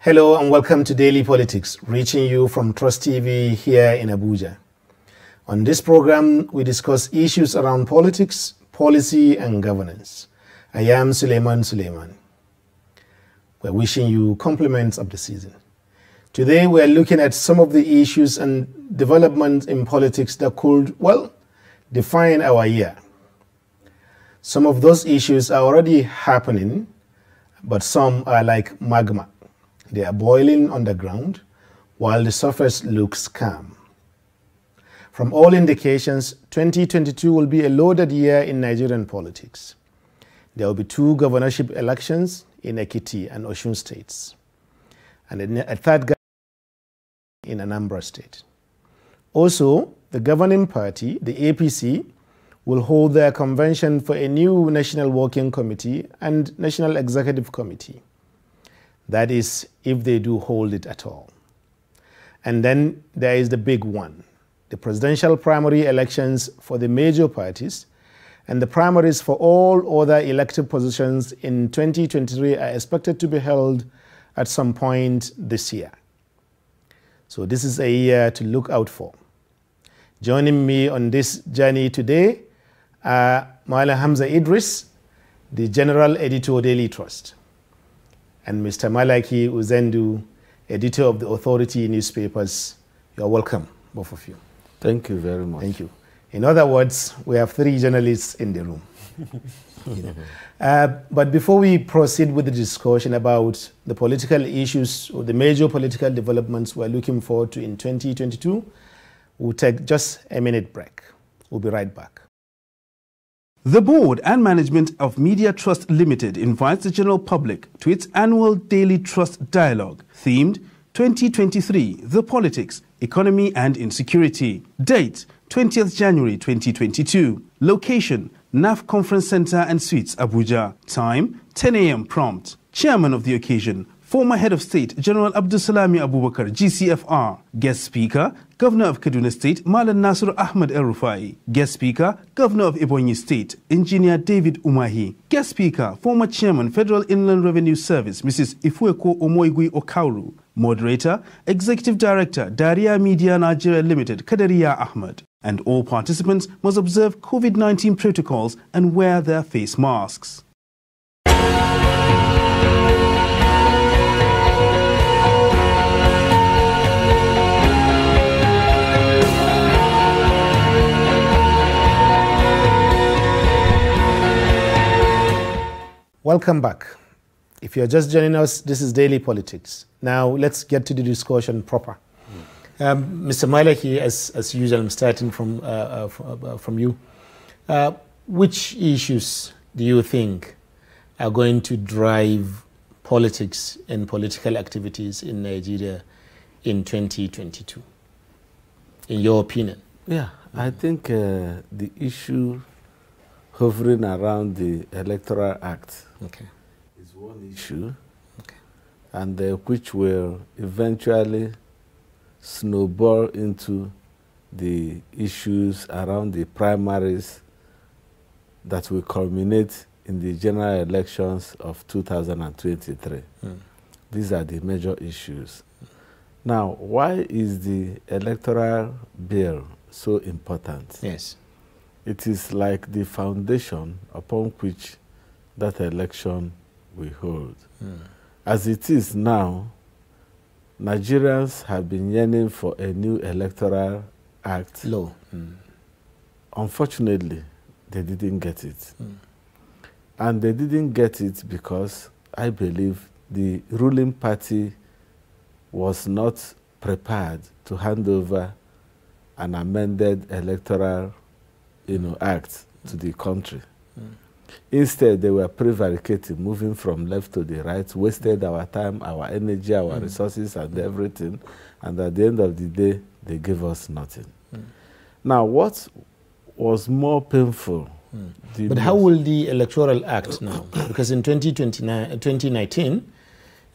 Hello and welcome to Daily Politics, reaching you from Trust TV here in Abuja. On this program, we discuss issues around politics, policy and governance. I am Suleiman. We're wishing you compliments of the season. Today, we're looking at some of the issues and developments in politics that could, well, define our year. Some of those issues are already happening, but some are like magma. They are boiling underground, while the surface looks calm. From all indications, 2022 will be a loaded year in Nigerian politics. There will be 2 governorship elections in Ekiti and Osun states, and a third in Anambra state. Also, the governing party, the APC, will hold their convention for a new National Working Committee and National Executive Committee. That is, if they do hold it at all. And then there is the big one, the presidential primary elections for the major parties, and the primaries for all other elective positions in 2023 are expected to be held at some point this year. So this is a year to look out for. Joining me on this journey today are Maala Hamza Idris, the General Editor Daily Trust, and Mr. Malaki Uzendu, editor of the Authority newspapers. You are welcome, both of you. Thank you very much. Thank you. In other words, we have 3 journalists in the room. But before we proceed with the discussion about the political issues or the major political developments we're looking forward to in 2022, we'll take just a minute break. We'll be right back. The board and management of Media Trust Limited invites the general public to its annual Daily Trust Dialogue, themed 2023, The Politics, Economy and Insecurity. Date, 20th January 2022. Location, NAF Conference Center and Suites, Abuja. Time, 10 a.m. prompt. Chairman of the occasion, former Head of State, General Abdulsalami Abubakar, GCFR. Guest Speaker, Governor of Kaduna State, Malam Nasir Ahmed El-Rufai. Guest Speaker, Governor of Ebonyi State, Engineer David Umahi. Guest Speaker, former Chairman, Federal Inland Revenue Service, Mrs. Ifueko Omoigui Okauru. Moderator, Executive Director, Daria Media Nigeria Limited, Kadariya Ahmed. And all participants must observe COVID-19 protocols and wear their face masks. Welcome back. If you're just joining us, this is Daily Politics. Now, let's get to the discussion proper. Mr. Malaki, as usual, I'm starting from you. Which issues do you think are going to drive politics and political activities in Nigeria in 2022, in your opinion? Yeah, I think the issue hovering around the Electoral Act is one issue, and which will eventually snowball into the issues around the primaries that will culminate in the general elections of 2023. These are the major issues. Now, why is the electoral bill so important? Yes. It is like the foundation upon which that election will hold. As it is now, Nigerians have been yearning for a new electoral act. Law. Unfortunately, they didn't get it. And they didn't get it because I believe the ruling party was not prepared to hand over an amended electoral act to the country. Instead, they were prevaricating, moving from left to the right, wasted our time, our energy, our resources, and everything. And at the end of the day, they gave us nothing. Now, what was more painful? But how will the Electoral Act now? Because in 2019,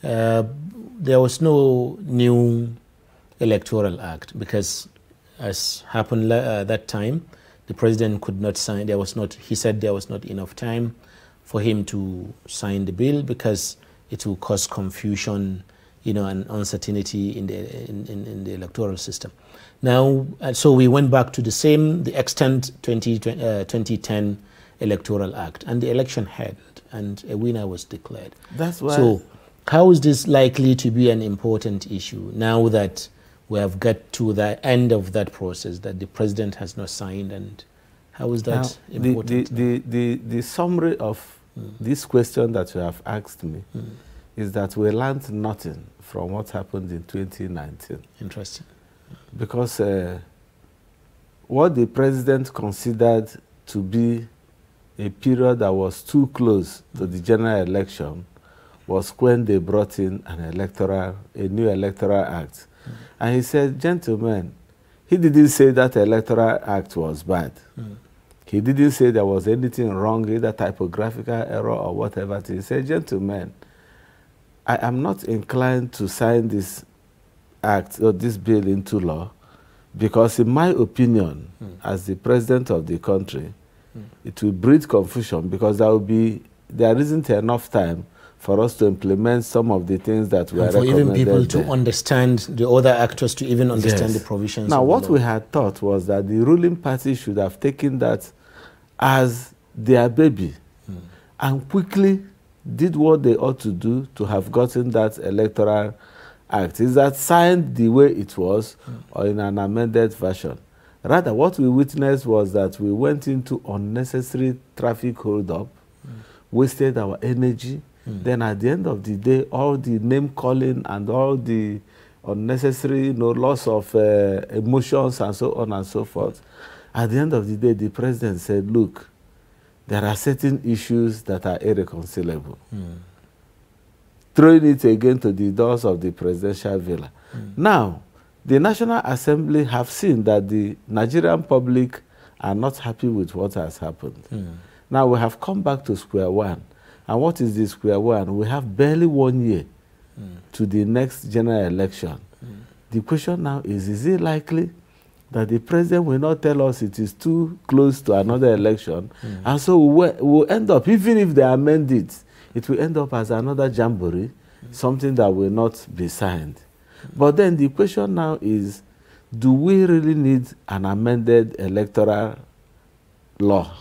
there was no new Electoral Act because, as happened that time, the president could not sign. He said there was not enough time for him to sign the bill because it will cause confusion and uncertainty in the electoral system. Now, so we went back to the extant 2010 Electoral Act, and the election held, and a winner was declared. That's why. So, how is this likely to be an important issue now that we have got to the end of that process, that the president has not signed, and how is that important? The summary of this question that you have asked me is that we learned nothing from what happened in 2019. Interesting. Because what the president considered to be a period that was too close to the general election was when they brought in a new electoral act. And he said, gentlemen, he didn't say that electoral act was bad. He didn't say there was anything wrong, either typographical error or whatever. He said, gentlemen, I am not inclined to sign this act or this bill into law because, in my opinion, as the president of the country, it will breed confusion because there isn't enough time for us to implement some of the things that we are recommended. For even people to understand, the other actors to even understand the provisions. Now, what we had thought was that the ruling party should have taken that as their baby and quickly did what they ought to do to have gotten that electoral act. Is that signed the way it was or in an amended version? Rather, what we witnessed was that we went into unnecessary traffic hold-up, wasted our energy. Then at the end of the day, all the name calling and all the unnecessary loss of emotions and so on and so forth. At the end of the day, the president said, look, there are certain issues that are irreconcilable. Throwing it again to the doors of the presidential villa. Now, the National Assembly have seen that the Nigerian public are not happy with what has happened. Now, we have come back to square one. And what is the square one? We have barely 1 year to the next general election. The question now is it likely that the president will not tell us it is too close to another election? And so we'll end up, even if they amend it, it will end up as another jamboree, something that will not be signed. But then the question now is, do we really need an amended electoral law?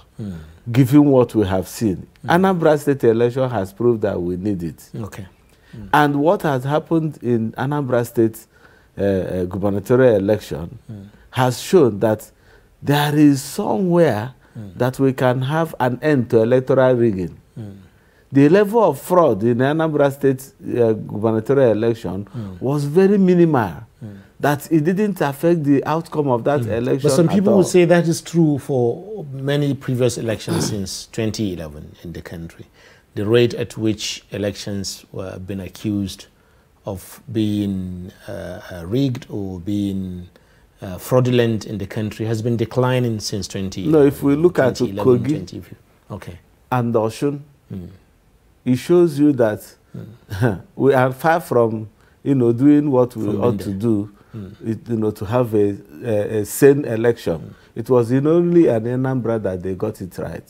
Given what we have seen. Anambra State election has proved that we need it. Okay. And what has happened in Anambra State gubernatorial election has shown that there is somewhere that we can have an end to electoral rigging. The level of fraud in Anambra State gubernatorial election was very minimal. That it didn't affect the outcome of that election. But some people would say that is true for many previous elections since 2011 in the country. The rate at which elections were been accused of being rigged or being fraudulent in the country has been declining since 2011. No, if we look at Kogi and Osun, it shows you that we are far from doing what we ought to do. To have a sane election. It was only an Anambra that they got it right.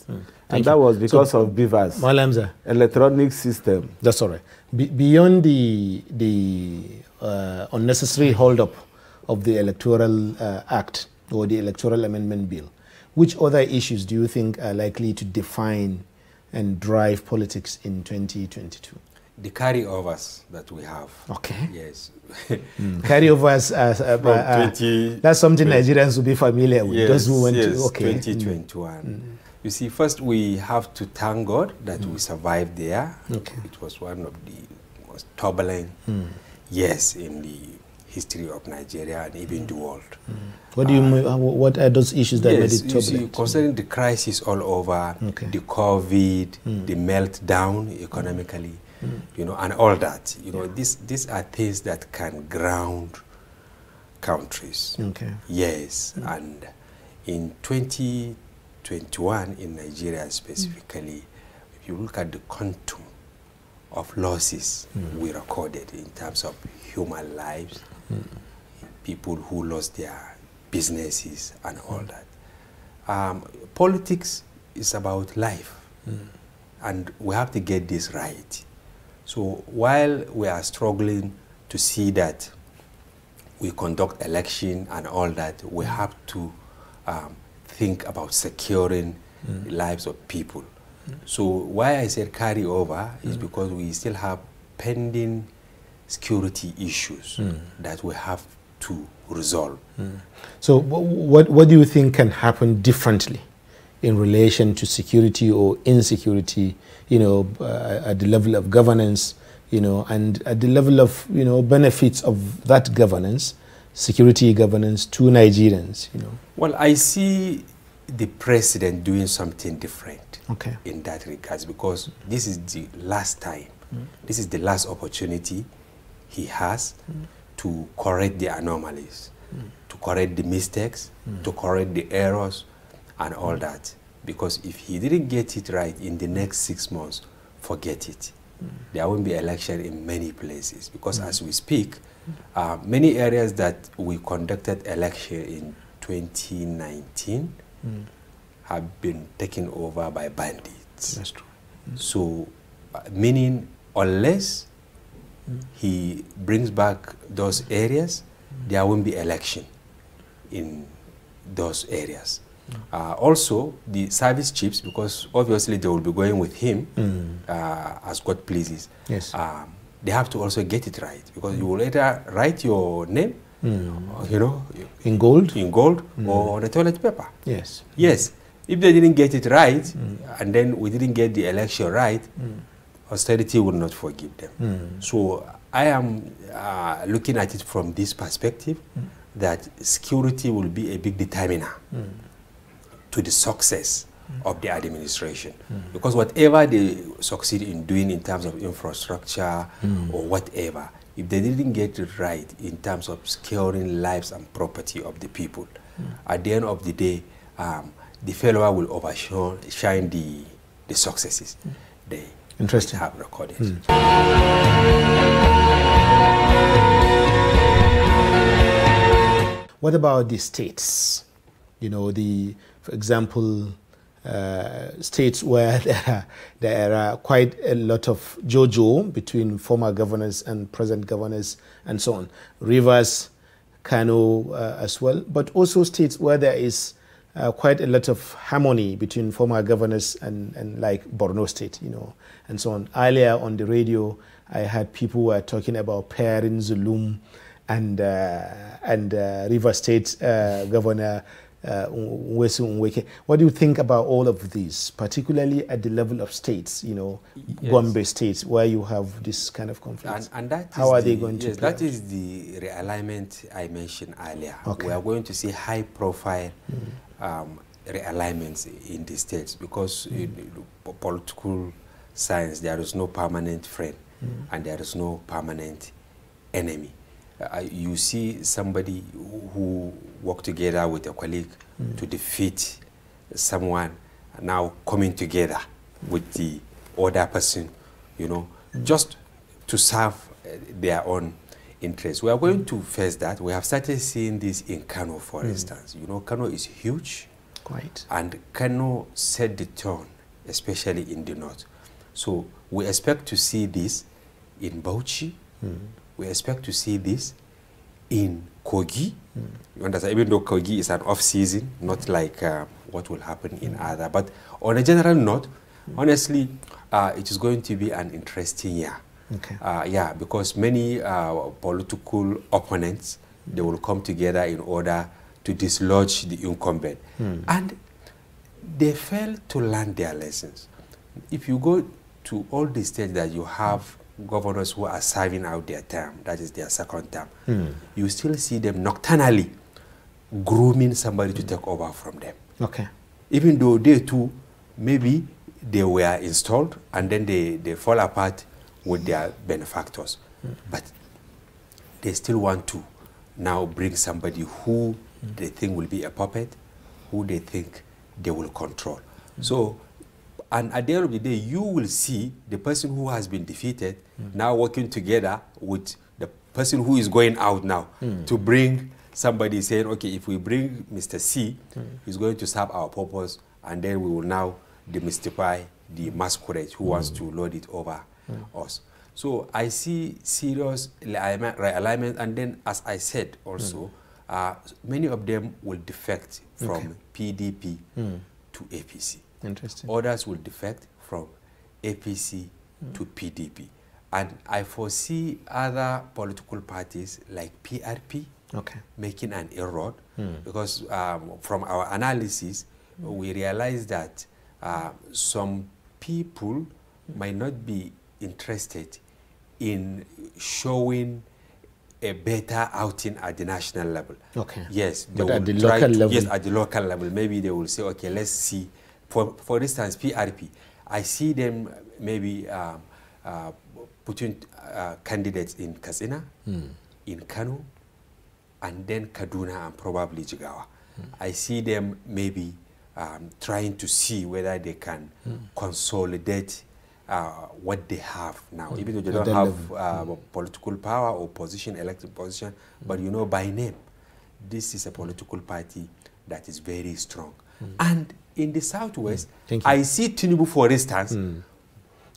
And that was because of BIVAS, electronic system. That's all right. Beyond the unnecessary hold-up of the Electoral Act or the Electoral Amendment Bill, which other issues do you think are likely to define and drive politics in 2022? The carryovers that we have. Okay. Yes. Carryovers, that's something Nigerians will be familiar with. Yes, those who went to 2021. You see, first we have to thank God that we survived there. Okay. It was one of the most turbulent years in the history of Nigeria and even the world. What do you mean? What are those issues that made it turbulent? See, concerning the crisis all over, the COVID, the meltdown economically, and all that. These are things that can ground countries. Okay. Yes, and in 2021 in Nigeria specifically, if you look at the quantum of losses we recorded in terms of human lives, people who lost their businesses and all that. Politics is about life, and we have to get this right. So while we are struggling to to see that we conduct election and all that, we have to think about securing the lives of people. So why I said carry over is because we still have pending security issues that we have to resolve. So what do you think can happen differently in relation to security or insecurity, you know, at the level of governance, you know, and at the level of, you know, benefits of that governance, security governance to Nigerians, you know? Well, I see the president doing something different in that regards, because this is the last time, this is the last opportunity he has to correct the anomalies, to correct the mistakes, to correct the errors and all that. Because if he didn't get it right in the next 6 months, forget it. There won't be election in many places, because as we speak, many areas that we conducted election in 2019 have been taken over by bandits. That's true. So, meaning unless he brings back those areas, there won't be election in those areas. Also, the service chiefs, because obviously they will be going with him as God pleases. Yes. They have to also get it right, because you will either write your name, you know, in gold, or on a toilet paper. Yes. Yes. If they didn't get it right, and then we didn't get the election right, austerity will not forgive them. So I am looking at it from this perspective, that security will be a big determiner to the success of the administration. Because whatever they succeed in doing in terms of infrastructure or whatever, if they didn't get it right in terms of securing lives and property of the people, at the end of the day, the failure will overshine the successes they have recorded. What about the states? You know, for example, states where there are quite a lot of JoJo between former governors and present governors and so on. Rivers, Kano as well, but also states where there is quite a lot of harmony between former governors and like Borno State, you know, and so on. Earlier on the radio, I had people who were talking about pairing Zulum and River State Governor Nwesu Nweke. What do you think about all of these, particularly at the level of states, you know, Gombe states, where you have this kind of conflict? And that how are they going to play that out? is the realignment I mentioned earlier. We are going to see high-profile realignments in the states, because in political science, there is no permanent friend and there is no permanent enemy. You see somebody who worked together with a colleague to defeat someone, now coming together with the other person, you know, just to serve their own interests. We are going to face that. We have started seeing this in Kano, for instance. You know, Kano is huge. Quite. And Kano set the tone, especially in the north. So we expect to see this in Bauchi. We expect to see this in Kogi. You understand? Even though Kogi is an off-season, not like what will happen in other. But on a general note, honestly, it is going to be an interesting year. Yeah, because many political opponents, they will come together in order to dislodge the incumbent. And they fail to learn their lessons. If you go to all the states that you have governors who are serving out their term, that is their second term, you still see them nocturnally grooming somebody to take over from them. Even though they too, maybe they were installed and then they fall apart with their benefactors. But they still want to now bring somebody who they think will be a puppet, who they think they will control. So, and at the end of the day, you will see the person who has been defeated now working together with the person who is going out now to bring somebody saying, okay, if we bring Mr. C, he's going to serve our purpose, and then we will now demystify the masquerade who wants to lord it over us. So I see serious realignment, and then, as I said also, many of them will defect from PDP to APC. Interesting. Others will defect from APC to PDP. And I foresee other political parties like PRP making an inroad, because from our analysis, we realize that some people might not be interested in showing a better outing at the national level. Okay. Yes, but at the local level. Yes, at the local level, maybe they will say, okay, let's see. For instance, PRP, I see them maybe putting candidates in Katsina, in Kano, and then Kaduna and probably Jigawa. I see them maybe trying to see whether they can consolidate what they have now, even though they don't have political power or position, elected position, but you know, by name, this is a political party that is very strong. And in the Southwest, I see Tinubu, for instance.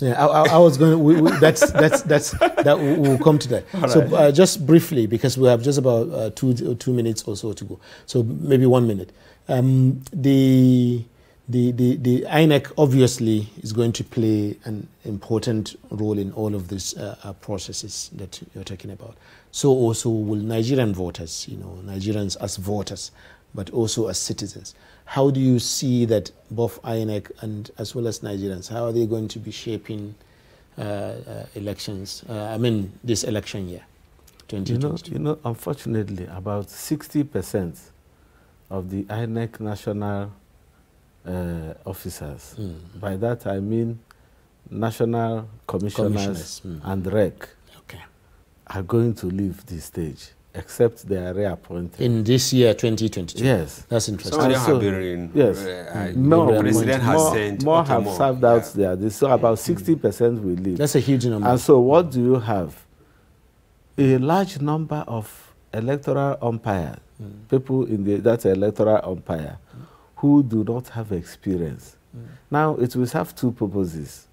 Yeah, I was going. That we'll come to that. Right. So just briefly, because we have just about 2 minutes or so to go. So maybe 1 minute. The INEC obviously is going to play an important role in all of these processes that you're talking about. So also will Nigerian voters, you know, Nigerians as voters, but also as citizens. How do you see that both INEC and as well as Nigerians, how are they going to be shaping elections, this election year, 2022? You know, unfortunately, about 60% of the INEC national officers, by that I mean national commissioners and REC, are going to leave the stage, except they are reappointed. In this year, 2022? Yes. That's interesting. Some of them have been yes. the president has sent more have served out there. So about 60% will leave. That's a huge number. And so what do you have? A large number of electoral umpires, people in that electoral umpire, who do not have experience. Now, it will have two purposes.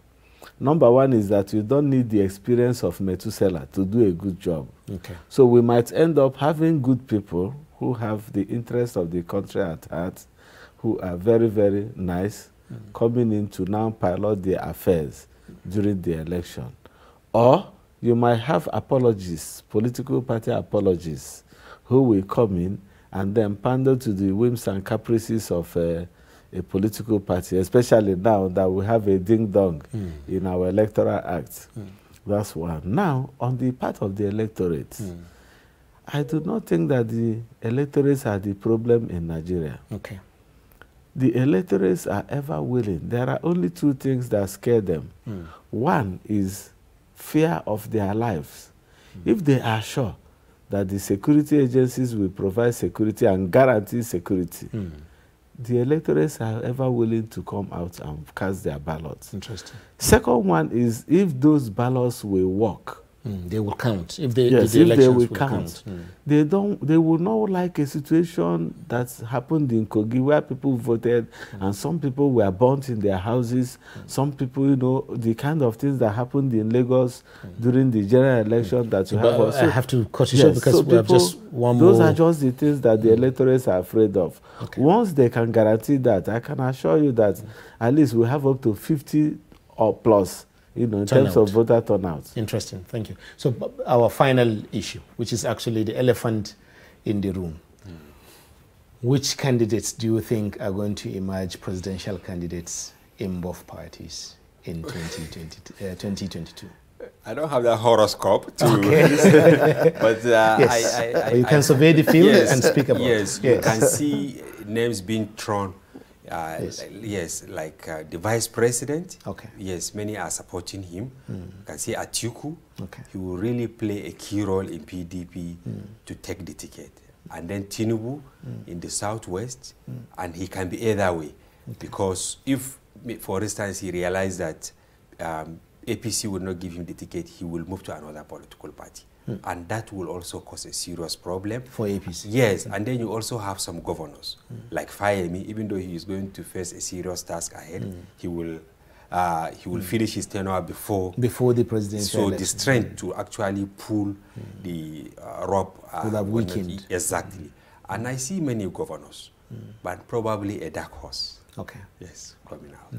Number one is that you don't need the experience of Methuselah to do a good job. Okay. So we might end up having good people who have the interest of the country at heart, who are very, very nice, coming in to now pilot their affairs during the election. Or you might have apologists, political party apologists, who will come in and then pander to the whims and caprices of a political party, especially now that we have a ding-dong in our electoral act. That's one. Now, on the part of the electorate, I do not think that the electorates are the problem in Nigeria. Okay. The electorates are ever willing. There are only two things that scare them. One is fear of their lives. If they are sure that the security agencies will provide security and guarantee security, the electorates are ever willing to come out and cast their ballots. Interesting. Second one is if those ballots will work. They will count. If they will count. They will not like a situation that happened in Kogi where people voted and some people were burnt in their houses. Some people, you know, the kind of things that happened in Lagos during the general election that you have also. I have to cut you short because we have just one those more. Are just the things that the electorates are afraid of. Okay. Once they can guarantee that, I can assure you that at least we have up to 50 or plus, you know, in terms of voter turnout. Interesting, thank you. So our final issue, which is actually the elephant in the room. Which candidates do you think are going to emerge presidential candidates in both parties in 2022? I don't have that horoscope to but yes. You can survey the field and speak about it. Yes, you can see names being thrown. Like the vice president. Okay. Yes, many are supporting him. You can see Atiku. Okay. He will really play a key role in PDP to take the ticket. And then Tinubu in the southwest, and he can be either way. Because if, for instance, he realized that APC will not give him the ticket, he will move to another political party. And that will also cause a serious problem. For APC? Yes, and then you also have some governors, like Fayemi, even though he is going to face a serious task ahead, he will he will finish his tenure before the presidential So election. the strength to actually pull the rope would have weakened. Exactly. And I see many governors, but probably a dark horse. Okay. Yes, coming out.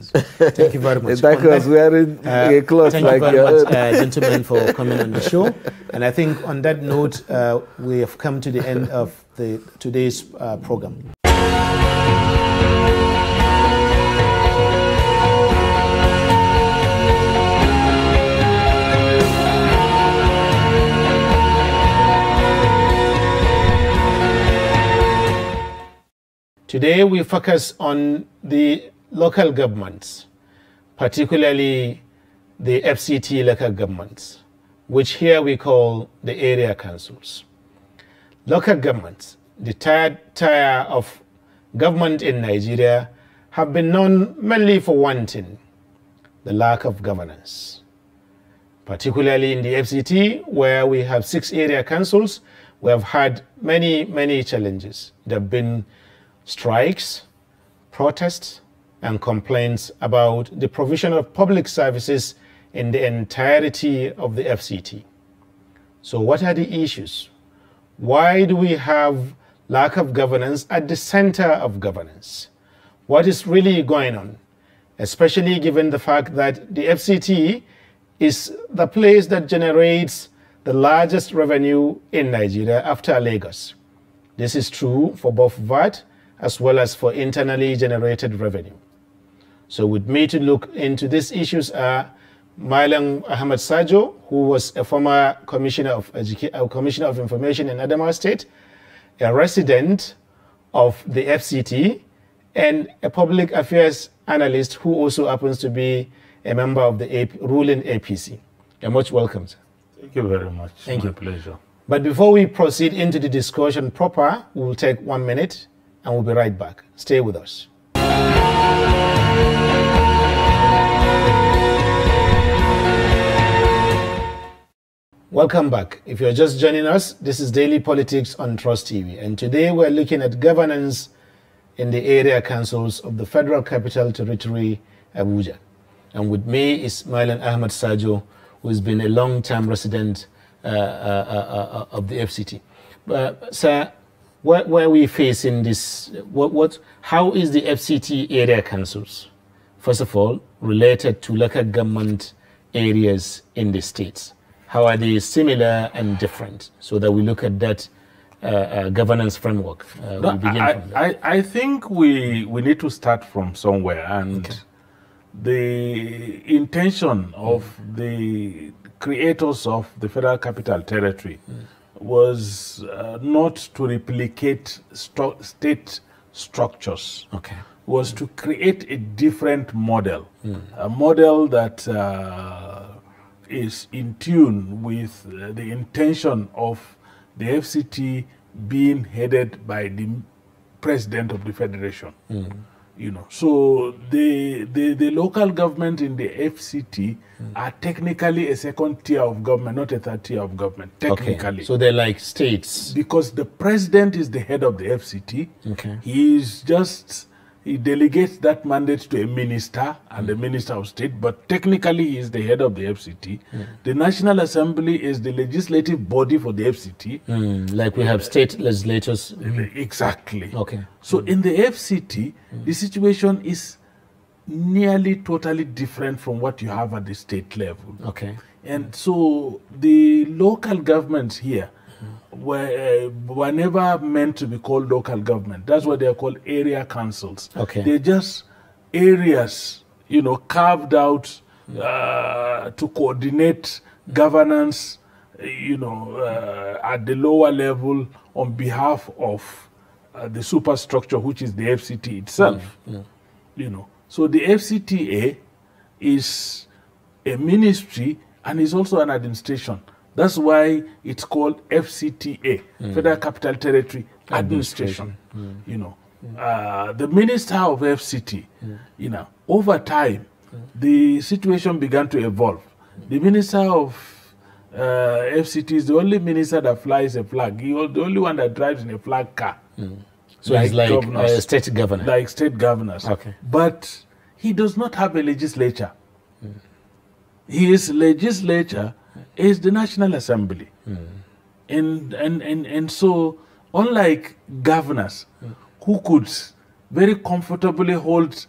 Thank you very much. A dark horse wearing a cloth thank like you very much, gentlemen, for coming on the show. And I think on that note, we have come to the end of today's program. Today we focus on the local governments, particularly the FCT local governments, which here we call the area councils. Local governments, the third tier of government in Nigeria, have been known mainly for one thing: the lack of governance. Particularly in the FCT, where we have 6 area councils, we have had many challenges. There have been strikes, protests, and complaints about the provision of public services in the entirety of the FCT. So what are the issues? Why do we have lack of governance at the center of governance? What is really going on? Especially given the fact that the FCT is the place that generates the largest revenue in Nigeria after Lagos. This is true for both VAT as well as for internally generated revenue. So with me to look into these issues are Malam Ahmed Sajo, who was a former Commissioner of Information in Adamawa State, a resident of the FCT, and a public affairs analyst who also happens to be a member of the ruling APC. You're much welcome, sir. Thank you very much. Thank you. My pleasure. But before we proceed into the discussion proper, we will take 1 minute and we'll be right back. Stay with us. Welcome back. If you're just joining us, this is Daily Politics on Trust TV, and today we're looking at governance in the area councils of the Federal Capital Territory, Abuja. And with me is Malam Ahmed Sajo, who has been a long-time resident of the FCT. Sir, where are we facing this? How is the FCT area councils, first of all, related to local government areas in the states? How are they similar and different? So that we look at that governance framework. I think we need to start from somewhere, and the intention of the creators of the Federal Capital Territory was not to replicate state structures. Okay. Was to create a different model, a model that is in tune with the intention of the FCT being headed by the president of the federation. You know, so the local government in the FCT are technically a second tier of government, not a third tier of government. Technically, okay. So they're like states because the president is the head of the FCT. Okay, he delegates that mandate to a minister and the minister of state, but technically he is the head of the FCT. The National Assembly is the legislative body for the FCT. Like we have state legislators. Exactly. Okay. So in the FCT, the situation is nearly totally different from what you have at the state level. Okay. And so the local governments here were never meant to be called local government. That's what they are called, area councils. Okay. They're just areas, you know, carved out to coordinate governance, you know, at the lower level on behalf of the superstructure, which is the FCT itself. You know, so the FCTA is a ministry and is also an administration. That's why it's called FCTA, Federal Capital Territory Administration. You know, the minister of FCT, you know, over time, the situation began to evolve. The minister of FCT is the only minister that flies a flag. He's the only one that drives in a flag car. So he's like state governor. Like state governors. Okay. But he does not have a legislature. His legislature is the National Assembly. And so, unlike governors who could very comfortably hold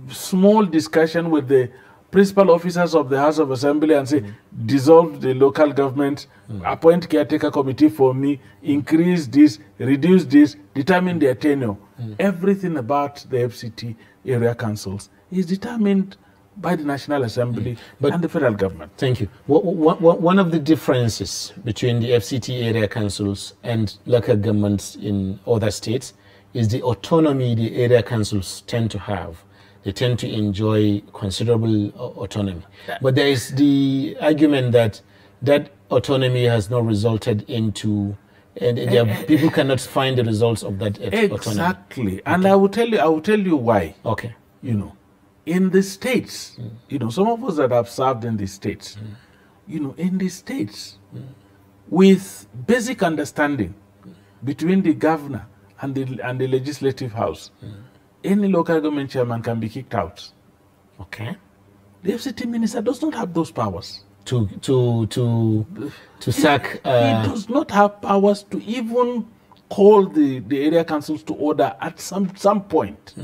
small discussion with the principal officers of the House of Assembly and say, dissolve the local government, appoint caretaker committee for me, increase this, reduce this, determine their tenure. Everything about the FCT area councils is determined by the National Assembly and the federal government. Thank you. One of the differences between the FCT area councils and local governments in other states is the autonomy the area councils tend to have. They tend to enjoy considerable autonomy. But there is the argument that that autonomy has not resulted into, and people cannot find the results of that autonomy. Exactly. And I will tell you why. Okay. You know, in the states, you know, some of us that have served in the states, you know, in the states, with basic understanding between the governor and the legislative house, any local government chairman can be kicked out. Okay. The FCT minister does not have those powers. To sack. He does not have powers to even call the area councils to order at some point.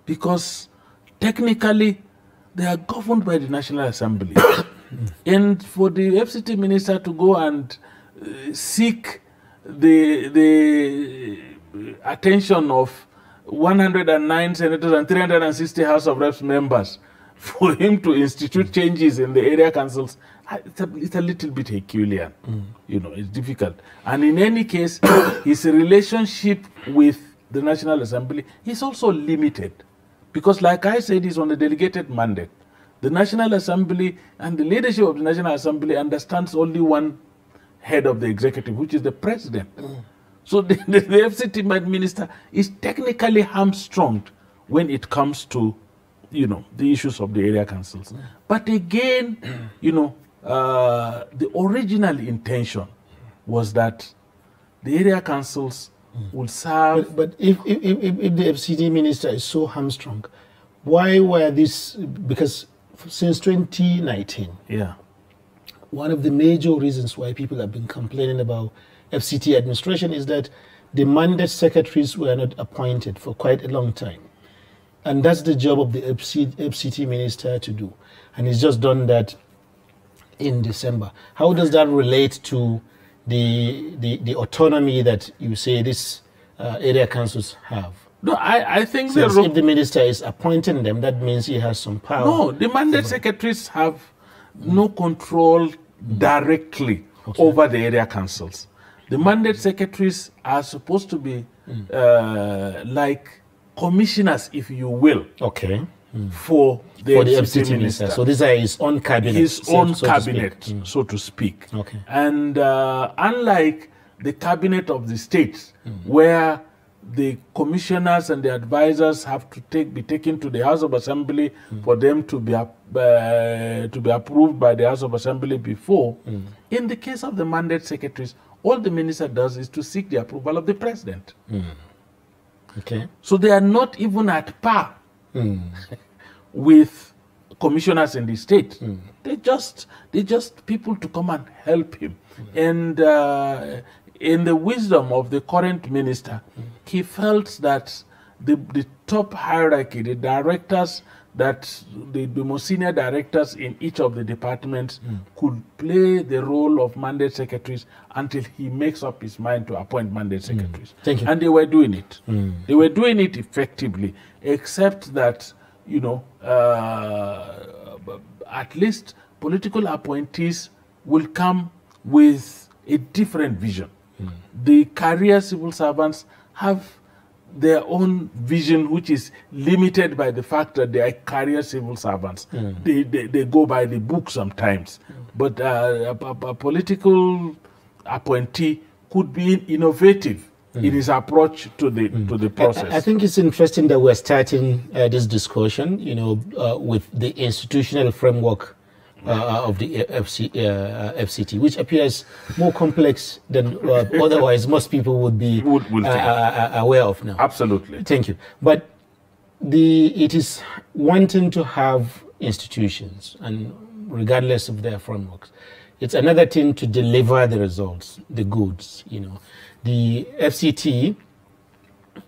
Because technically they are governed by the National Assembly. And for the FCT minister to go and seek the attention of 109 senators and 360 House of Reps members for him to institute changes in the area councils, it's a little bit Herculean. You know, it's difficult. And in any case, his relationship with the National Assembly is also limited. Because like I said, he's on a delegated mandate. The National Assembly and the leadership of the National Assembly understands only one head of the executive, which is the president. So the FCT minister is technically hamstrung when it comes to, you know, the issues of the area councils. But again, you know, the original intention was that the area councils will serve. But if the FCT minister is so hamstrung, why were this? Because since 2019, one of the major reasons why people have been complaining about FCT administration is that the mandate secretaries were not appointed for quite a long time. And that's the job of the FCT minister to do. And he's just done that in December. How does that relate to the autonomy that you say these area councils have? No, I think Since if the minister is appointing them, that means he has some power. No, the mandate secretaries have no control directly over the area councils. The mandate secretaries are supposed to be like commissioners, if you will, for the FCT minister. So these are his own cabinet. His own cabinet, so to speak. Okay. And unlike the cabinet of the states, where the commissioners and the advisors have to be taken to the House of Assembly for them to be approved by the House of Assembly before, in the case of the mandate secretaries, all the minister does is to seek the approval of the president. Okay. So they are not even at par with commissioners in the state. They just people to come and help him. And in the wisdom of the current minister, he felt that the top hierarchy, the directors, that the most senior directors in each of the departments could play the role of mandate secretaries until he makes up his mind to appoint mandate secretaries. Thank you. And they were doing it. They were doing it effectively, except that, you know, at least political appointees will come with a different vision. The career civil servants have their own vision, which is limited by the fact that they are career civil servants. They go by the book sometimes. But a political appointee could be innovative in his approach to the process. I think it's interesting that we're starting this discussion, you know, with the institutional framework of the FCT, which appears more complex than otherwise most people would be aware of now. Absolutely. Thank you. But it is wanting to have institutions, and regardless of their frameworks. It's another thing to deliver the results, the goods. The FCT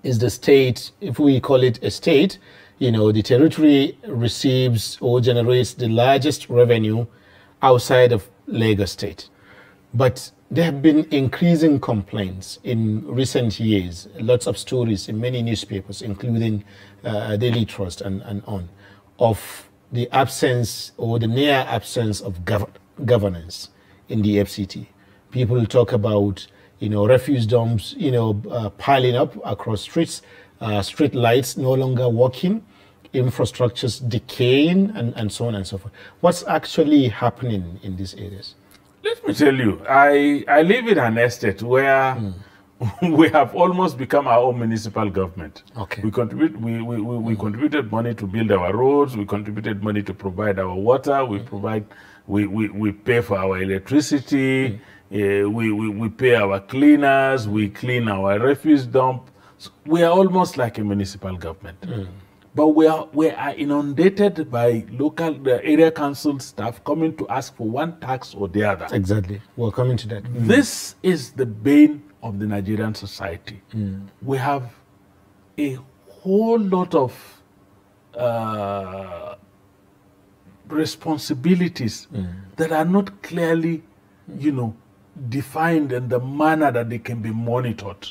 is the state. If we call it a state, the territory receives or generates the largest revenue outside of Lagos State. But there have been increasing complaints in recent years, lots of stories in many newspapers, including Daily Trust and on, of the absence or the near absence of governance in the FCT. People talk about, refuse dumps, piling up across streets, street lights no longer working, infrastructures decaying, and so on and so forth. What's actually happening in these areas? Let me tell you, I live in an estate where we have almost become our own municipal government. Okay. We contributed money to build our roads. We contributed money to provide our water. We pay for our electricity. We pay our cleaners. We clean our refuse dump. So we are almost like a municipal government. But we are inundated by the area council staff coming to ask for one tax or the other. Exactly. We're coming to that. This is the bane of the Nigerian society. We have a whole lot of responsibilities that are not clearly, defined in the manner that they can be monitored.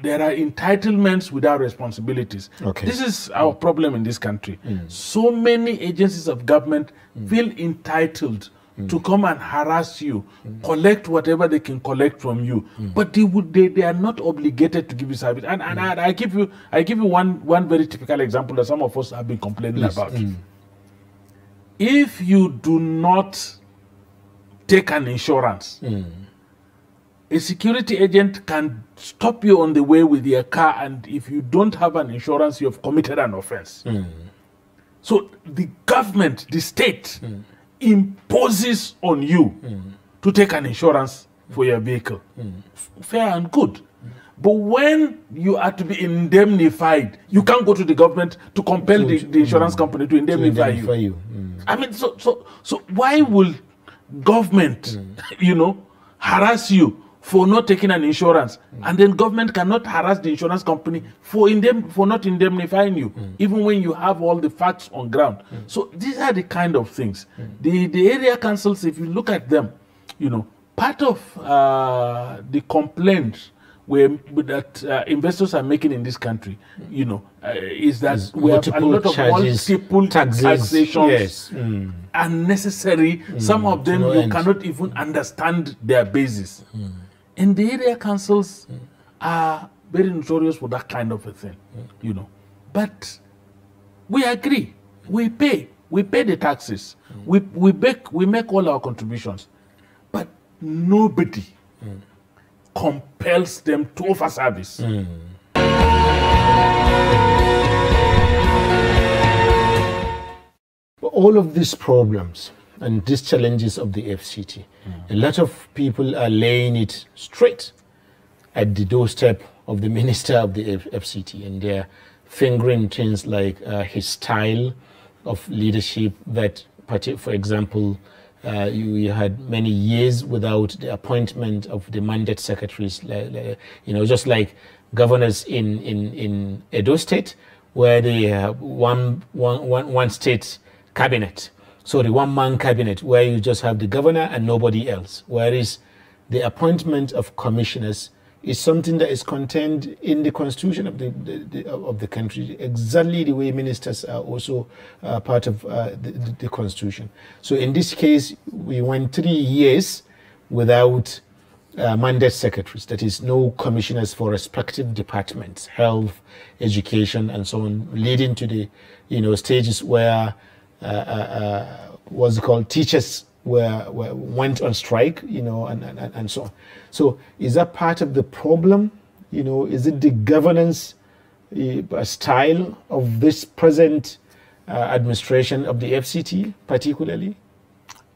There are entitlements without responsibilities. Okay. This is our problem in this country. So many agencies of government feel entitled to come and harass you, collect whatever they can collect from you, but they are not obligated to give you service. And I give you one very typical example that some of us have been complaining about. If you do not take an insurance, a security agent can stop you on the way with your car, and if you don't have an insurance, you have committed an offense. So the government, the state, imposes on you to take an insurance for your vehicle. Fair and good. But when you are to be indemnified, you can't go to the government to compel the insurance company to indemnify you. I mean, so why will government, harass you for not taking an insurance, and then government cannot harass the insurance company for not indemnifying you, even when you have all the facts on ground? So these are the kind of things. The area councils, if you look at them, part of the complaints that investors are making in this country, is that we have a lot of multiple taxations, unnecessary. Some of them you cannot even understand their basis. And the area councils are very notorious for that kind of a thing, But we agree, we pay the taxes, we make all our contributions, but nobody compels them to offer service. All of these problems and these challenges of the FCT, a lot of people are laying it straight at the doorstep of the minister of the FCT, and they're fingering things like his style of leadership that, for example, you had many years without the appointment of the mandate secretaries, just like governors in Edo State, where they have one state cabinet. So the one-man cabinet, where you just have the governor and nobody else. Whereas the appointment of commissioners is something that is contained in the constitution of the country, exactly the way ministers are also part of the constitution. So in this case, we went 3 years without mandate secretaries, that is, no commissioners for respective departments, health, education, and so on, leading to the stages where what's it called, teachers went on strike, and so on. So is that part of the problem? Is it the governance style of this present administration of the FCT particularly?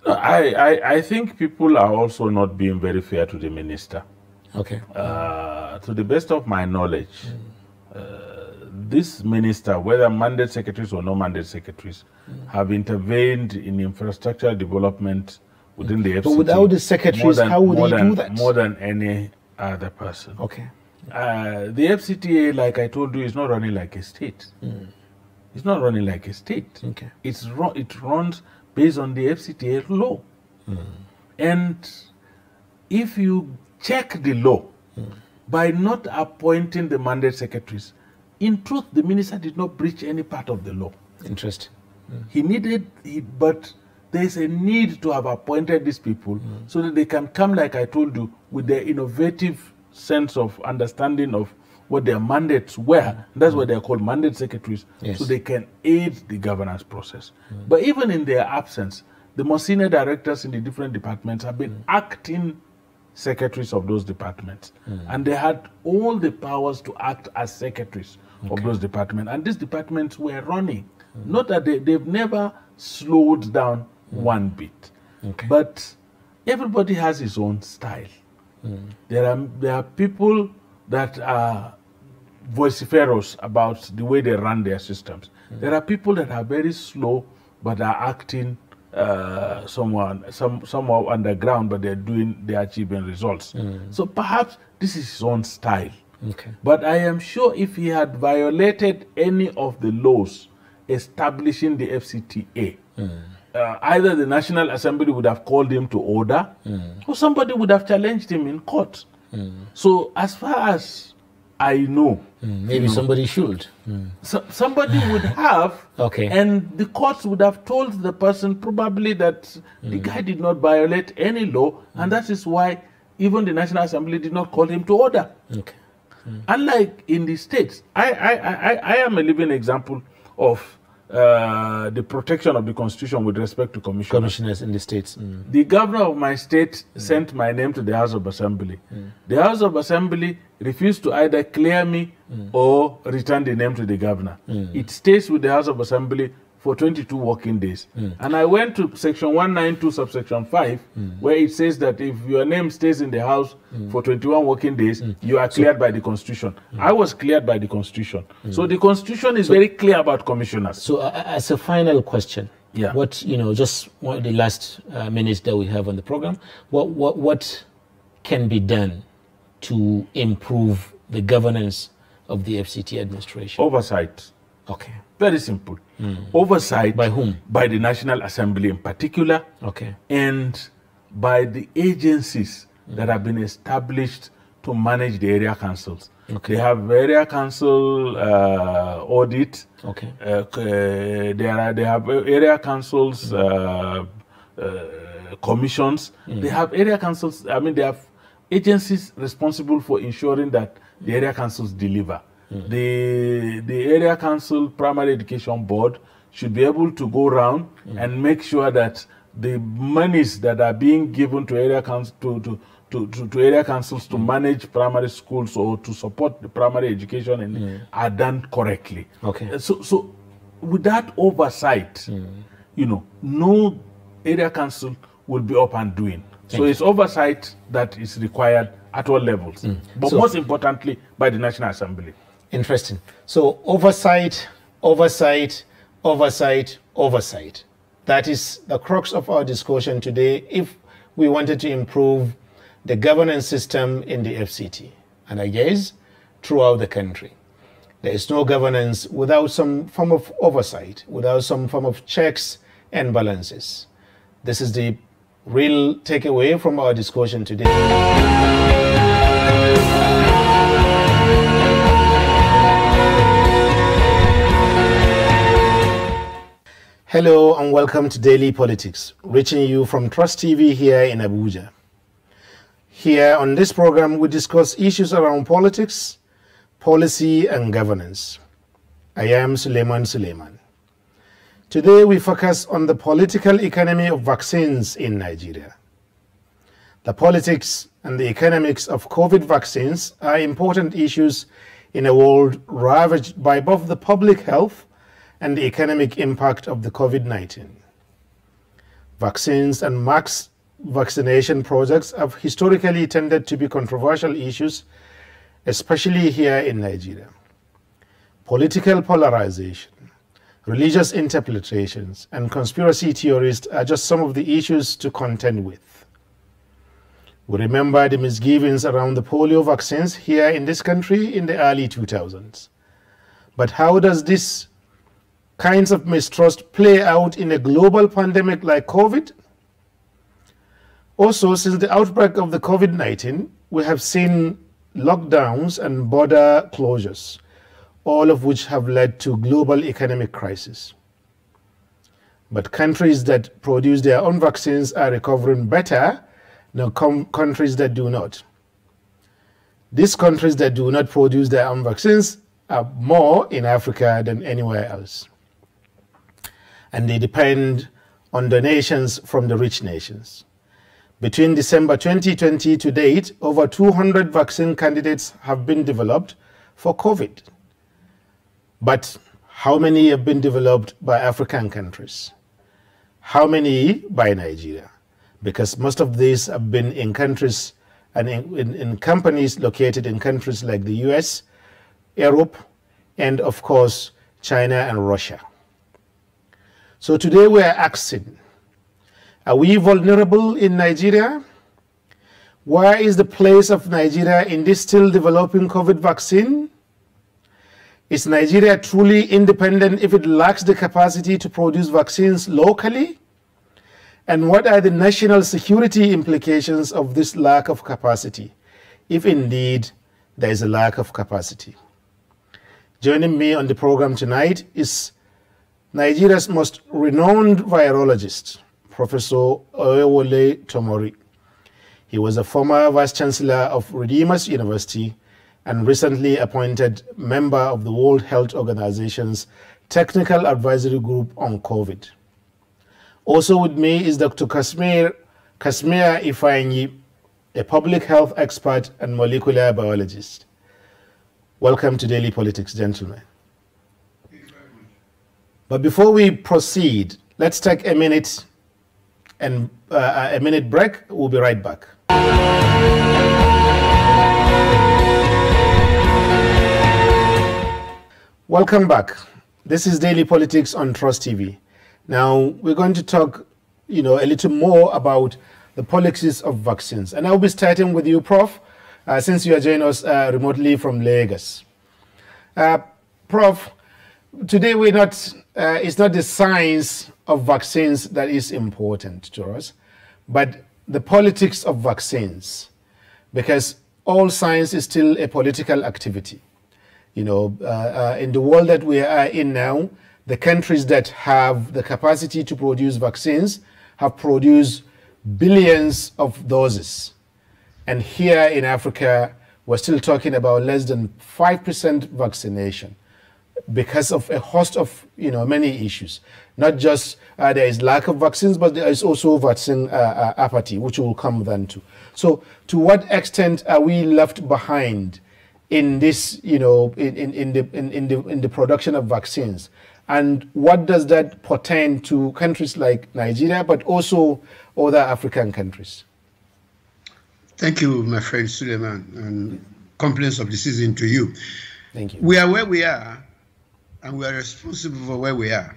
I think people are also not being very fair to the minister. Okay. To the best of my knowledge, this minister, whether mandate secretaries or no mandate secretaries, have intervened in infrastructure development within the FCT. But without the secretaries, how would they do that? More than any other person. Okay. The FCTA, like I told you, is not running like a state. It's not running like a state. Okay. It runs based on the FCTA law. And if you check the law, by not appointing the mandate secretaries, in truth, the minister did not breach any part of the law. Interesting. But there's a need to have appointed these people so that they can come, like I told you, with their innovative sense of understanding of what their mandates were. That's why they're called mandate secretaries, so they can aid the governance process. But even in their absence, the most senior directors in the different departments have been acting secretaries of those departments. And they had all the powers to act as secretaries of those departments. And these departments were running. Not that they've never slowed down one bit. But everybody has his own style. There are people that are vociferous about the way they run their systems. There are people that are very slow but are acting somehow underground, but they're achieving results. So perhaps this is his own style. But I am sure if he had violated any of the laws establishing the FCTA, either the National Assembly would have called him to order, or somebody would have challenged him in court. So as far as I know, maybe somebody should. So somebody would have, and the courts would have told the person probably that the guy did not violate any law, and that is why even the National Assembly did not call him to order. Unlike in the states, I am a living example of the protection of the Constitution with respect to commissioners in the states. The governor of my state sent my name to the House of Assembly. The House of Assembly refused to either clear me or return the name to the governor. It stays with the House of Assembly for 22 working days. And I went to section 192 subsection 5, where it says that if your name stays in the House for 21 working days, you are cleared by the Constitution. I was cleared by the Constitution. So the Constitution is very clear about commissioners. So as a final question, what, just the last minutes that we have on the program, what can be done to improve the governance of the FCT administration? Oversight. Okay. Very simple. Oversight. By whom? By the National Assembly in particular. And by the agencies that have been established to manage the area councils. They have area council audit. They have area councils commissions. They have area councils. They have agencies responsible for ensuring that the area councils deliver. The area council primary education board should be able to go around and make sure that the monies that are being given to area council to area councils to manage primary schools or to support the primary education are done correctly. So with that oversight, no area council will be up and doing. So it's oversight that is required at all levels, but most importantly by the National Assembly. Interesting. So oversight, oversight, oversight, oversight. That is the crux of our discussion today if we wanted to improve the governance system in the FCT. And I guess throughout the country. There is no governance without some form of oversight, without some form of checks and balances. This is the real takeaway from our discussion today. Hello and welcome to Daily Politics, reaching you from Trust TV here in Abuja. Here on this program, we discuss issues around politics, policy and governance. I am Suleiman Suleiman. Today we focus on the political economy of vaccines in Nigeria. The politics and the economics of COVID vaccines are important issues in a world ravaged by both the public health and the economic impact of the COVID-19. Vaccines and mass vaccination projects have historically tended to be controversial issues, especially here in Nigeria. Political polarization, religious interpretations, and conspiracy theorists are just some of the issues to contend with. We remember the misgivings around the polio vaccines here in this country in the early 2000s. But how does this kinds of mistrust play out in a global pandemic like COVID? Also, since the outbreak of the COVID-19, we have seen lockdowns and border closures, all of which have led to global economic crisis. But countries that produce their own vaccines are recovering better than countries that do not. These countries that do not produce their own vaccines are more in Africa than anywhere else. And they depend on donations from the rich nations. Between December 2020 to date, over 200 vaccine candidates have been developed for COVID. But how many have been developed by African countries? How many by Nigeria? Because most of these have been in countries and in companies located in countries like the US, Europe, and of course, China and Russia. So today we are asking, are we vulnerable in Nigeria? Where is the place of Nigeria in this still developing COVID vaccine? Is Nigeria truly independent if it lacks the capacity to produce vaccines locally? And what are the national security implications of this lack of capacity, if indeed there is a lack of capacity? Joining me on the program tonight is Nigeria's most renowned virologist, Professor Oyewole Tomori. He was a former Vice-Chancellor of Redeemers University and recently appointed member of the World Health Organization's Technical Advisory Group on COVID. Also with me is Dr. Kasmir Ifeanyi, a public health expert and molecular biologist. Welcome to Daily Politics, gentlemen. But before we proceed, let's take a minute and a minute break. We'll be right back. Welcome back. This is Daily Politics on Trust TV. Now we're going to talk, a little more about the policies of vaccines, and I'll be starting with you, Prof, since you are joining us remotely from Lagos. Prof, today it's not the science of vaccines that is important to us, but the politics of vaccines, because all science is still a political activity. In the world that we are in now, the countries that have the capacity to produce vaccines have produced billions of doses. And here in Africa, we're still talking about less than 5% vaccination because of a host of many issues. Not just there is lack of vaccines, but there is also vaccine apathy, which will come then to. So to what extent are we left behind in this, in the production of vaccines? And what does that portend to countries like Nigeria, but also other African countries? Thank you, my friend Suleiman, and compliments of the season to you. Thank you. We are where we are, and we are responsible for where we are.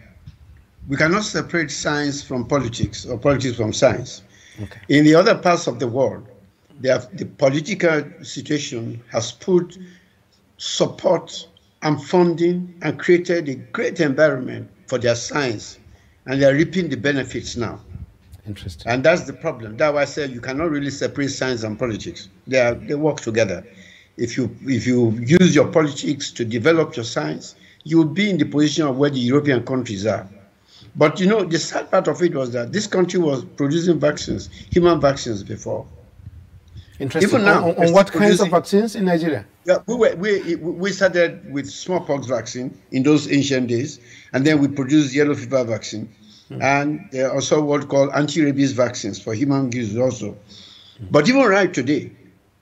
We cannot separate science from politics or politics from science. Okay. In the other parts of the world, the political situation has put support and funding and created a great environment for their science, and they are reaping the benefits now. Interesting. And that's the problem. That's why I said you cannot really separate science and politics. They work together. If you use your politics to develop your science, you will be in the position of where the European countries are. But the sad part of it was that this country was producing vaccines, human vaccines before. Interesting. Even now, on what kinds of vaccines in Nigeria? Yeah, we started with smallpox vaccine in those ancient days, and then we produced yellow fever vaccine, and also what called anti-rabies vaccines for human use also. But even right today,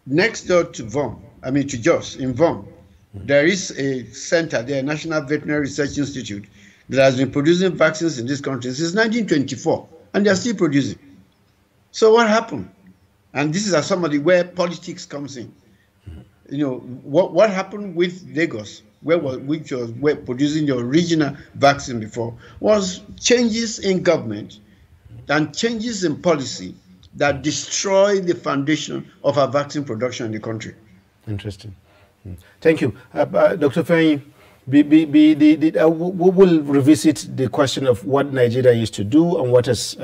next door to to Jos in Vom, there is a center there, National Veterinary Research Institute, that has been producing vaccines in this country since 1924, and they are still producing. So what happened? And this is somebody where politics comes in. What happened with Lagos? which was where producing the original vaccine before, was changes in government and changes in policy that destroy the foundation of our vaccine production in the country. Interesting. Thank you. Dr. Fenyi, we will revisit the question of what Nigeria used to do and what has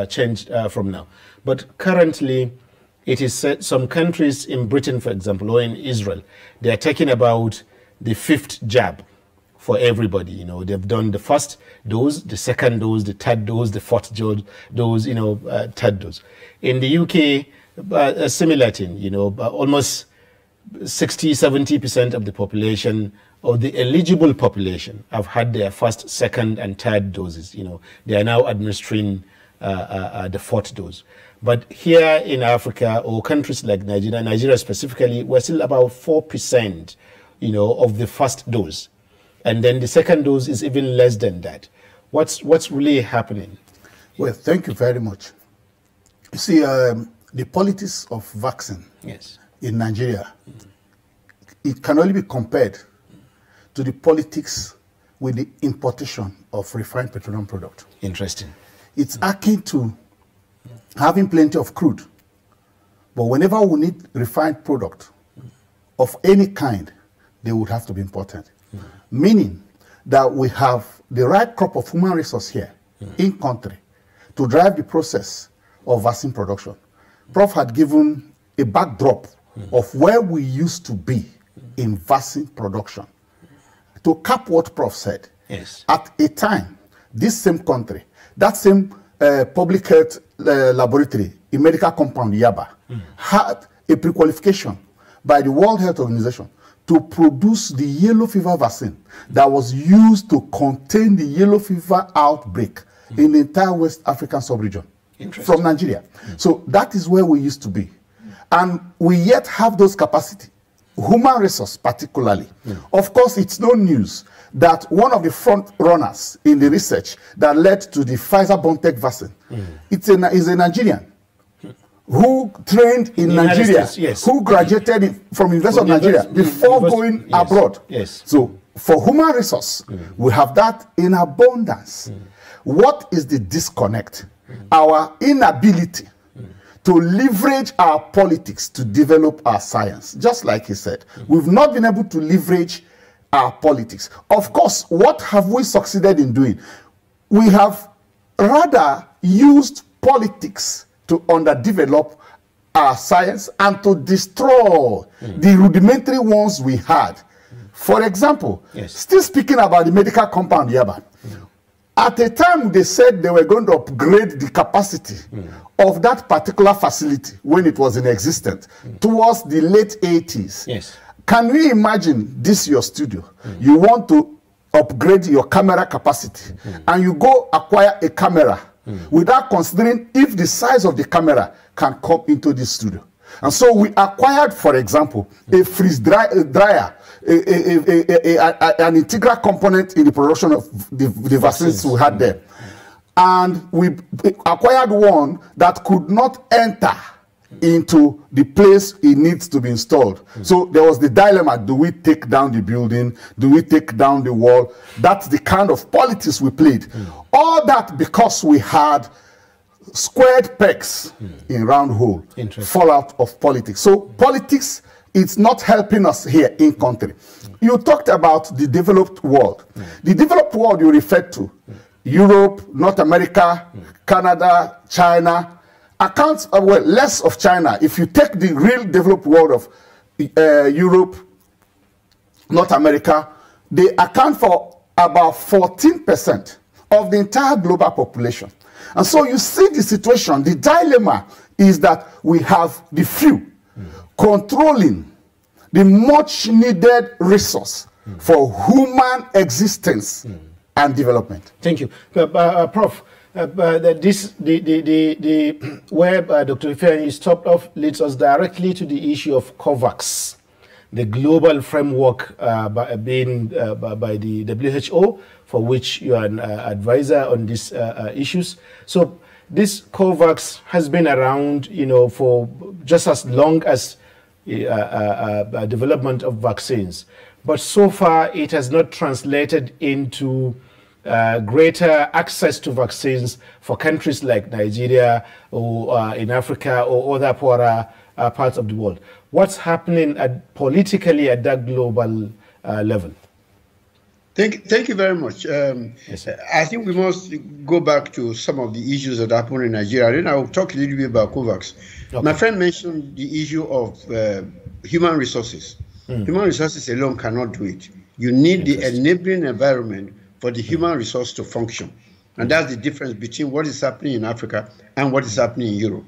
changed from now. But currently, it is said some countries in Britain, for example, or in Israel, they are talking about the 5th jab for everybody. You know, they've done the first dose, the second dose, the third dose, the fourth dose, you know, third dose. In the UK, a similar thing, you know, almost 60–70% of the population, or the eligible population, have had their first, second, and third doses. You know, they are now administering the 4th dose. But here in Africa, or countries like Nigeria specifically, we're still about 4%, you know, of the first dose, and then the second dose is even less than that. What's really happening? Well, thank you very much. You see, the politics of vaccine in Nigeria, it can only be compared to the politics with the importation of refined petroleum product. Interesting. It's akin to having plenty of crude, but whenever we need refined product of any kind, they would have to be imported. Meaning that we have the right crop of human resource here in country to drive the process of vaccine production. Prof had given a backdrop of where we used to be in vaccine production. To cap what Prof said, at a time, this same country, that same public health laboratory in medical compound Yaba had a pre-qualification by the World Health Organization to produce the yellow fever vaccine that was used to contain the yellow fever outbreak in the entire West African sub-region from Nigeria. So that is where we used to be. And we yet have those capacity, human resource particularly. Of course, it's no news that one of the front runners in the research that led to the Pfizer-BioNTech vaccine is a Nigerian who trained in Nigeria, who graduated from University of Nigeria before going abroad. So for human resource, we have that in abundance. What is the disconnect? Our inability to leverage our politics to develop our science. Just like he said, we've not been able to leverage our politics. Of course, what have we succeeded in doing? We have rather used politics to underdevelop our science and to destroy the rudimentary ones we had. For example, still speaking about the medical compound Yaba, at a time they said they were going to upgrade the capacity of that particular facility when it was in existence towards the late 80s. Can we imagine this your studio? You want to upgrade your camera capacity and you go acquire a camera without considering if the size of the camera can come into the studio. And so we acquired, for example, a freeze dryer, an integral component in the production of the vaccines we had there. And we acquired one that could not enter into the place it needs to be installed. So there was the dilemma: do we take down the building? Do we take down the wall? That's the kind of politics we played. All that because we had squared pegs in round hole. Fallout of politics. So politics, it's not helping us here in country. You talked about the developed world. The developed world you referred to, Europe, North America, Canada, China, accounts, well, less of China. If you take the real developed world of Europe, North America, they account for about 14% of the entire global population. And so you see the situation, the dilemma is that we have the few controlling the much needed resource for human existence and development. Thank you. Prof, where Dr. Ifeanyi stopped off leads us directly to the issue of COVAX, the global framework being by the WHO, for which you are an advisor on these issues. So this COVAX has been around, you know, for just as long as development of vaccines. but so far it has not translated into greater access to vaccines for countries like Nigeria or in Africa or other poorer parts of the world. What's happening politically at that global level? Thank you very much. Yes, I think we must go back to some of the issues that happened in Nigeria. Then I will talk a little bit about COVAX. Okay. My friend mentioned the issue of human resources. Human resources alone cannot do it. You need the enabling environment for the human resource to function. And that's the difference between what is happening in Africa and what is happening in Europe.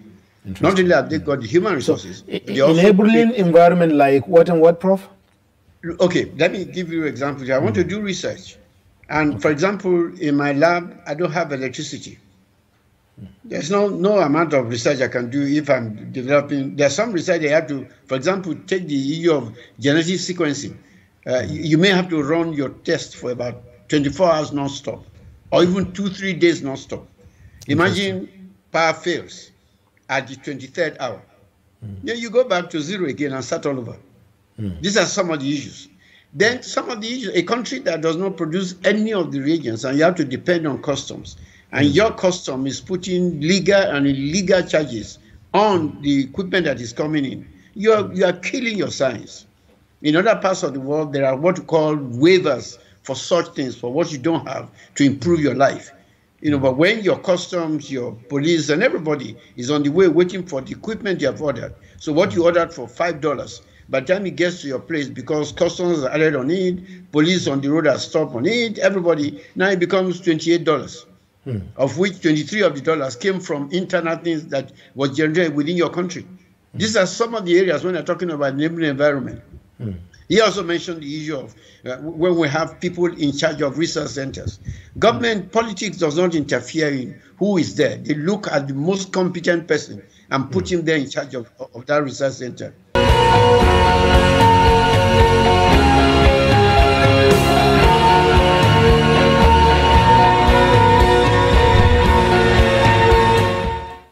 Not only have they got the human resources. So, enabling environment like what and what, Prof? Okay, let me give you examples. I want to do research. And for example, in my lab, I don't have electricity. There's no amount of research I can do if I'm developing. There's some research I have to, for example, take the issue of genetic sequencing. You may have to run your test for about 24 hours non-stop, or even 2-3 days non-stop. Imagine power fails at the 23rd hour. Then you go back to zero again and start all over. These are some of the issues. Then some of the issues, a country that does not produce any of the reagents and you have to depend on customs, and your custom is putting legal and illegal charges on the equipment that is coming in, you are killing your science. In other parts of the world, there are what we call waivers for such things, for what you don't have to improve your life. But when your customs, your police, and everybody is on the way waiting for the equipment you have ordered, so what you ordered for $5, by the time it gets to your place, because customs are added on it, police on the road are stopped on it, everybody, now it becomes $28, of which 23 of the dollars came from internal things that was generated within your country. These are some of the areas when they're talking about enabling environment. He also mentioned the issue of when we have people in charge of research centers. Government politics does not interfere in who is there. They look at the most competent person and put him there in charge of that research center.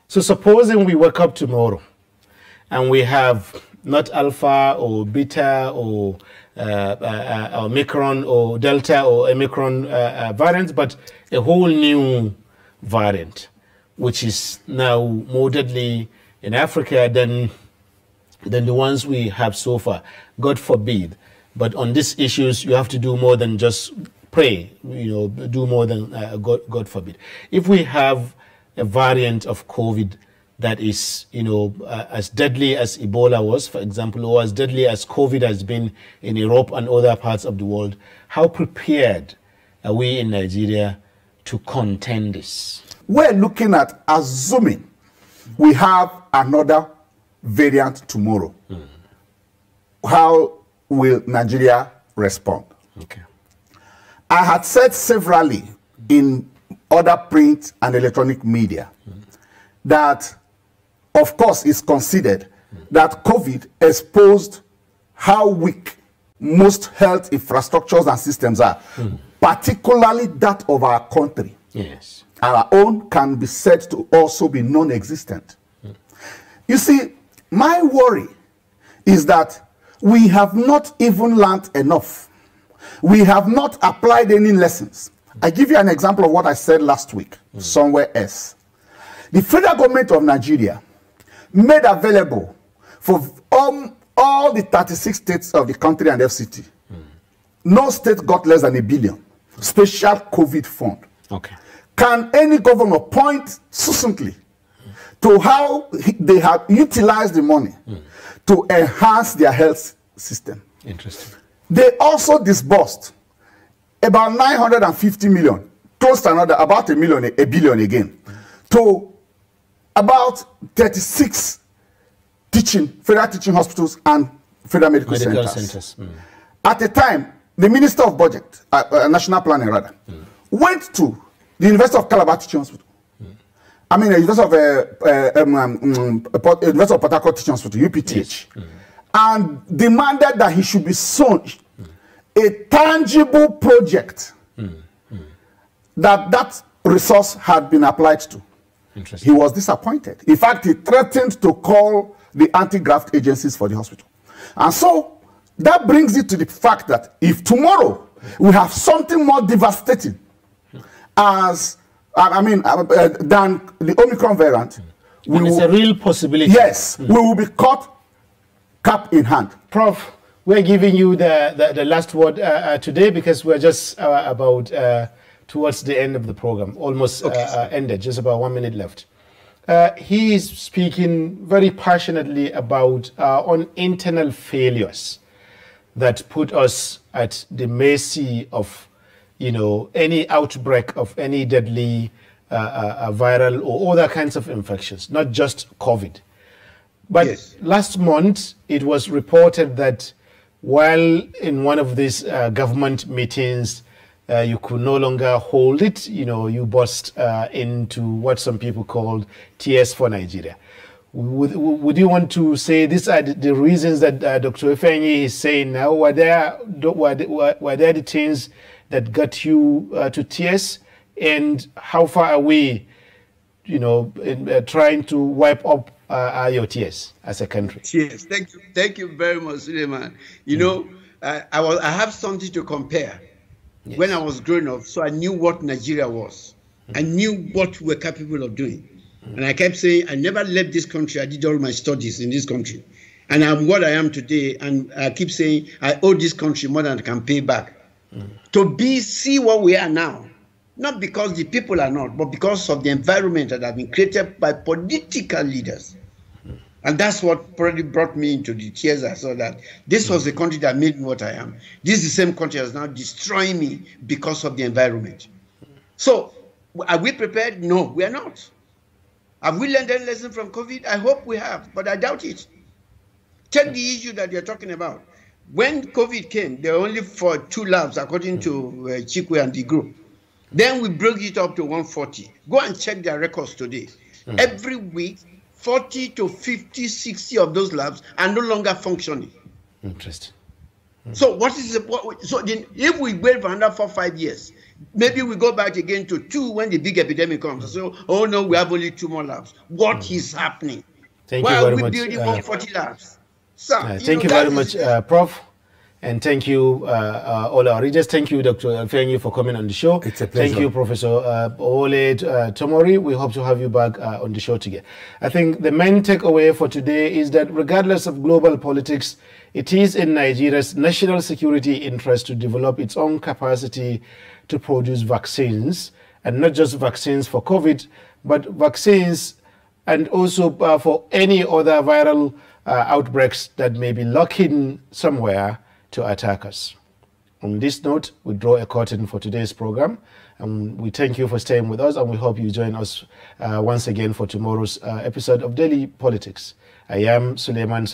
So supposing we wake up tomorrow and we have not alpha or beta or Omicron or Delta or Omicron variants, but a whole new variant, which is now more deadly in Africa than the ones we have so far. God forbid. But on these issues, you have to do more than just pray, do more than God forbid. If we have a variant of COVID that is, as deadly as Ebola was, for example, or as deadly as COVID has been in Europe and other parts of the world, how prepared are we in Nigeria to contend this? We're looking at assuming we have another variant tomorrow. How will Nigeria respond? Okay. I had said severally in other print and electronic media that, of course, it's considered that COVID exposed how weak most health infrastructures and systems are, particularly that of our country. Yes. Our own can be said to also be non-existent. You see, my worry is that we have not even learned enough. We have not applied any lessons. I give you an example of what I said last week, somewhere else. The federal government of Nigeria made available for all the 36 states of the country and FCT. No state got less than $1 billion. Special COVID fund. Okay. Can any governor point succinctly to how they have utilized the money to enhance their health system? Interesting. They also disbursed about 950 million, close to another, about $1 billion again, to about 36 federal teaching hospitals and federal medical centers. At the time, the Minister of Budget, National Planning rather, went to the University of Calabar Teaching Hospital. I mean, the University of Port Harcourt Teaching Hospital, UPTH, and demanded that he should be shown a tangible project that resource had been applied to. He was disappointed. In fact, he threatened to call the anti-graft agencies for the hospital. And so, that brings it to the fact that if tomorrow we have something more devastating as than the Omicron variant, it's a real possibility. Yes, we will be caught cap in hand. Prof, we're giving you the last word today because we're just about towards the end of the program, almost ended, just about 1 minute left. He is speaking very passionately about on internal failures that put us at the mercy of, any outbreak of any deadly viral or other kinds of infections, not just COVID. But Yes. last month, it was reported that while in one of these government meetings, you could no longer hold it, you burst into what some people called Tears for Nigeria. Would you want to say these are the reasons that Dr. Ifeanyi is saying now? Were there the things that got you to tears? And how far are we, in trying to wipe up your tears as a country? Yes, thank you very much, Suleiman. I have something to compare. Yes. When I was growing up, so I knew what Nigeria was. I knew what we were capable of doing. And I kept saying, I never left this country. I did all my studies in this country. And I'm what I am today. And I keep saying, I owe this country more than I can pay back. To see what we are now. Not because the people are not, but because of the environment that have been created by political leaders. And that's what probably brought me into the tears. I saw that this was the country that made me what I am. This is the same country that's now destroying me because of the environment. So, are we prepared? No, we are not. Have we learned any lesson from COVID? I hope we have, but I doubt it. Take the issue that you're talking about. When COVID came, there were only for 2 labs, according to Chikwe and the group. Then we broke it up to 140. Go and check their records today. Every week, 40 to 50, 60 of those labs are no longer functioning. Interesting. So if we wait for another 4 or 5 years, maybe we go back again to 2 when the big epidemic comes. So, oh no, we have only 2 more labs. What is happening? Thank Why you very are we much. building 140 labs? So, Thank you very much, Prof. And thank you, all our readers. Thank you, Dr. Ifeanyi, for coming on the show. It's a pleasure. Thank you, Professor Ole Tomori. We hope to have you back on the show together. I think the main takeaway for today is that regardless of global politics, it is in Nigeria's national security interest to develop its own capacity to produce vaccines, and not just vaccines for COVID, but vaccines and also for any other viral outbreaks that may be lurking somewhere to attack us. On this note, we draw a curtain for today's program, and we thank you for staying with us, and we hope you join us once again for tomorrow's episode of Daily Politics. I am Suleiman.